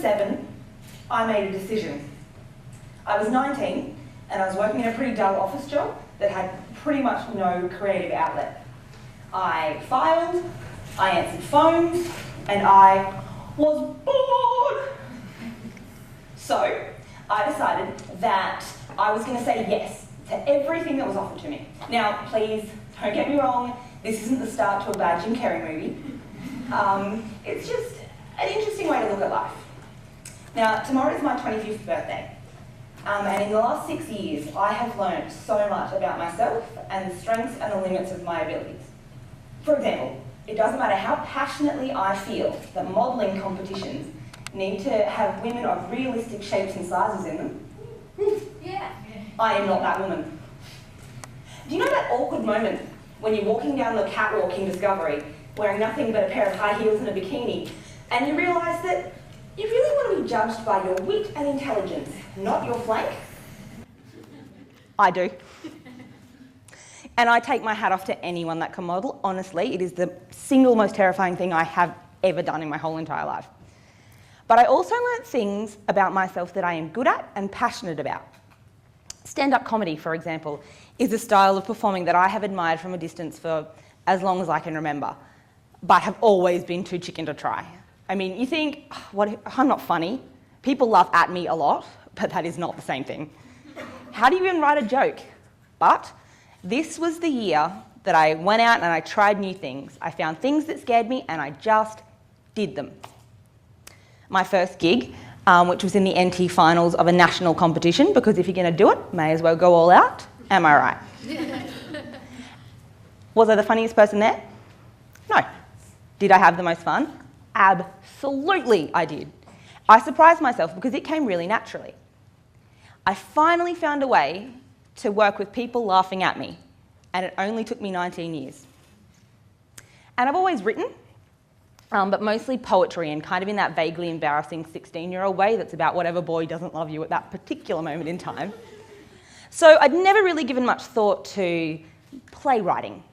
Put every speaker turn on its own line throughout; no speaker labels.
7, I made a decision. I was 19 and I was working in a pretty dull office job that had pretty much no creative outlet. I filed, I answered phones, and I was bored. So I decided that I was going to say yes to everything that was offered to me. Now, please don't get me wrong, this isn't the start to a bad Jim Carrey movie. It's just an interesting way to look at life. Now, tomorrow is my 25th birthday. And in the last 6 years, I have learned so much about myself and the strengths and the limits of my abilities. For example, it doesn't matter how passionately I feel that modelling competitions need to have women of realistic shapes and sizes in them.
Yeah.
I am not that woman. Do you know that awkward moment when you're walking down the catwalk in Discovery, wearing nothing but a pair of high heels and a bikini, and you realise that you really want to be judged by your wit and intelligence, not your flank? I do. And I take my hat off to anyone that can model. Honestly, it is the single most terrifying thing I have ever done in my whole entire life. But I also learnt things about myself that I am good at and passionate about. Stand-up comedy, for example, is a style of performing that I have admired from a distance for as long as I can remember, but have always been too chicken to try. I mean, you think, I'm not funny. People laugh at me a lot, but that is not the same thing. How do you even write a joke? But this was the year that I went out and I tried new things. I found things that scared me and I just did them. My first gig, which was in the NT finals of a national competition, because if you're going to do it, may as well go all out. Am I right? Was I the funniest person there? No. Did I have the most fun? Absolutely I did. I surprised myself because it came really naturally. I finally found a way to work with people laughing at me, and it only took me 19 years. And I've always written, but mostly poetry, and kind of in that vaguely embarrassing 16-year-old way that's about whatever boy doesn't love you at that particular moment in time. So I'd never really given much thought to playwriting.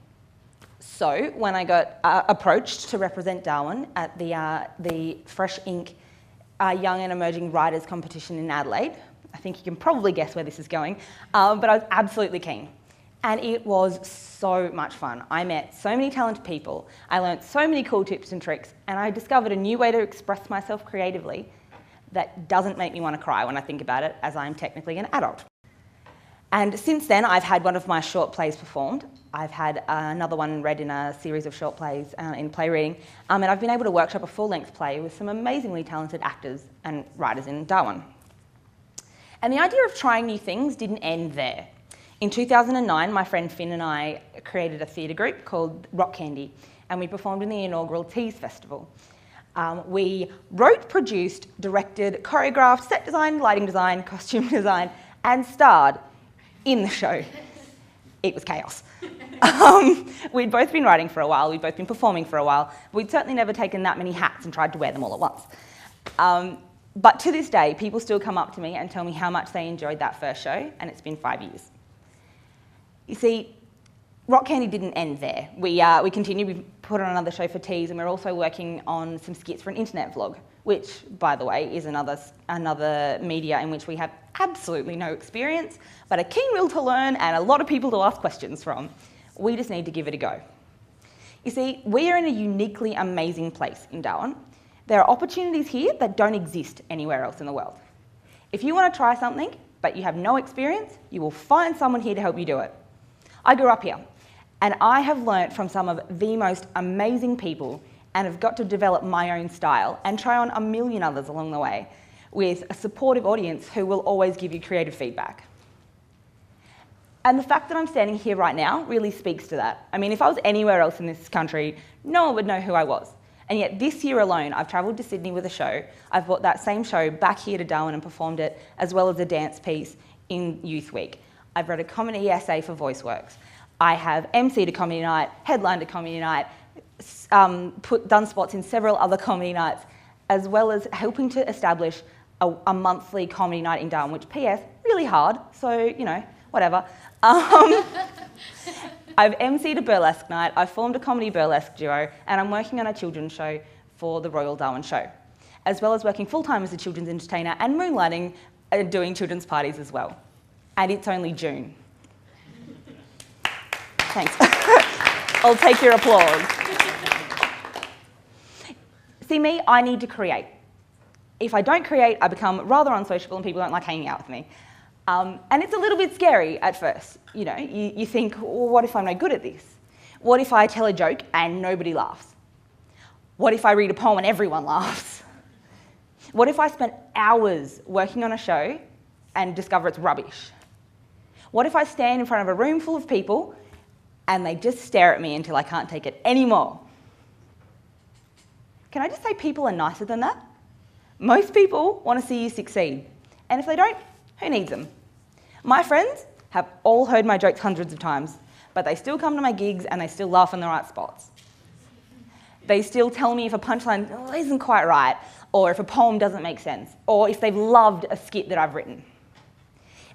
So when I got approached to represent Darwin at the Fresh Ink Young and Emerging Writers competition in Adelaide, I think you can probably guess where this is going, but I was absolutely keen. And it was so much fun. I met so many talented people, I learnt so many cool tips and tricks, and I discovered a new way to express myself creatively that doesn't make me want to cry when I think about it, as I'm technically an adult. And since then, I've had one of my short plays performed. I've had another one read in a series of short plays in play reading, and I've been able to workshop a full-length play with some amazingly talented actors and writers in Darwin. And the idea of trying new things didn't end there. In 2009, my friend Finn and I created a theatre group called Rock Candy, and we performed in the inaugural Tease festival. We wrote, produced, directed, choreographed, set design, lighting design, costume design, and starred in the show. It was chaos. We'd both been writing for a while, we'd both been performing for a while. We'd certainly never taken that many hats and tried to wear them all at once. But to this day, people still come up to me and tell me how much they enjoyed that first show, and it's been 5 years. You see, Rock Candy didn't end there. We continued, we put on another show for Tease, and we're also working on some skits for an internet vlog, which, by the way, is another media in which we have absolutely no experience, but a keen will to learn and a lot of people to ask questions from. We just need to give it a go. You see, we are in a uniquely amazing place in Darwin. There are opportunities here that don't exist anywhere else in the world. If you want to try something, but you have no experience, you will find someone here to help you do it. I grew up here, and I have learnt from some of the most amazing people and have got to develop my own style and try on a million others along the way with a supportive audience who will always give you creative feedback. And the fact that I'm standing here right now really speaks to that. I mean, if I was anywhere else in this country, no one would know who I was. And yet this year alone, I've travelled to Sydney with a show. I've brought that same show back here to Darwin and performed it, as well as a dance piece in Youth Week. I've read a comedy essay for VoiceWorks. I have MC'd a comedy night, headlined a comedy night, done spots in several other comedy nights, as well as helping to establish a monthly comedy night in Darwin, which, PS, really hard, so, you know, whatever. I've MC'd a burlesque night, I've formed a comedy burlesque duo, and I'm working on a children's show for the Royal Darwin Show. as well as working full-time as a children's entertainer and moonlighting and doing children's parties as well. And it's only June. Thanks. I'll take your applause. See me, I need to create. If I don't create, I become rather unsociable and people don't like hanging out with me. And it's a little bit scary at first. You know, you think, well, what if I'm no good at this? What if I tell a joke and nobody laughs? What if I read a poem and everyone laughs? What if I spend hours working on a show and discover it's rubbish? What if I stand in front of a room full of people and they just stare at me until I can't take it anymore? Can I just say people are nicer than that? Most people want to see you succeed. And if they don't, who needs them? My friends have all heard my jokes hundreds of times, but they still come to my gigs and they still laugh in the right spots. They still tell me if a punchline isn't quite right, or if a poem doesn't make sense, or if they've loved a skit that I've written.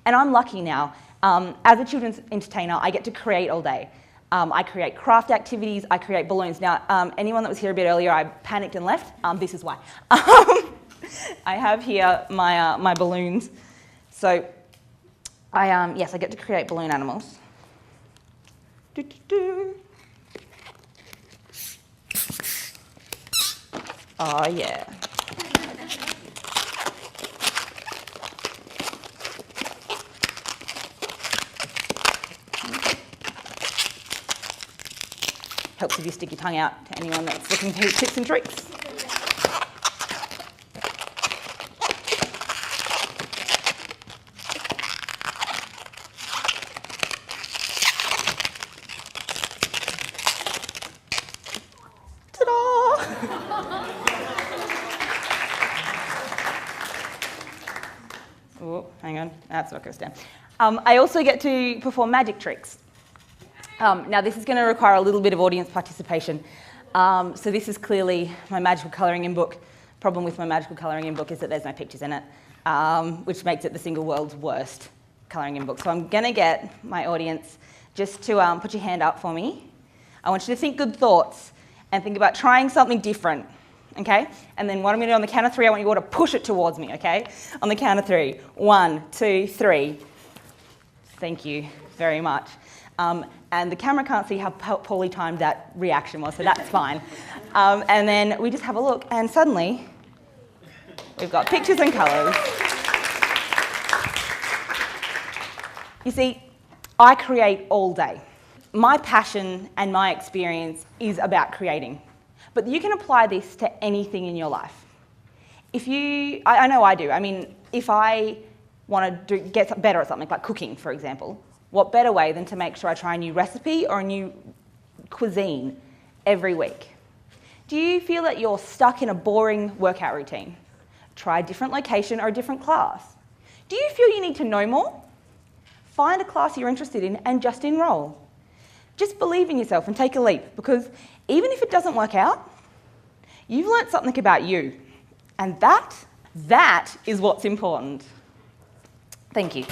And I'm lucky now. As a children's entertainer, I get to create all day. I create craft activities, I create balloons. Now, anyone that was here a bit earlier, I panicked and left. This is why. I have here my balloons. So, yes, I get to create balloon animals. Oh, yeah. Helps if you stick your tongue out to anyone that's looking for tips and tricks. Oh, hang on, that's what goes down. I also get to perform magic tricks. Now this is going to require a little bit of audience participation. So this is clearly my magical colouring in book. Problem with my magical colouring in book is that there's no pictures in it, which makes it the single world's worst colouring in book. So I'm going to get my audience just to put your hand up for me. I want you to think good thoughts and think about trying something different. Okay? And then what I'm going to do on the count of 3, I want you all to push it towards me, okay? On the count of 3. 1, 2, 3. Thank you very much. And the camera can't see how poorly timed that reaction was, so that's fine. And then we just have a look, and suddenly we've got pictures and colours. You see, I create all day. My passion and my experience is about creating. But you can apply this to anything in your life. I know I do. I mean, if I want to get better at something, like cooking, for example, what better way than to make sure I try a new recipe or a new cuisine every week? Do you feel that you're stuck in a boring workout routine? Try a different location or a different class. Do you feel you need to know more? Find a class you're interested in and just enroll. Just believe in yourself and take a leap, because even if it doesn't work out, you've learnt something about you. And that is what's important. Thank you.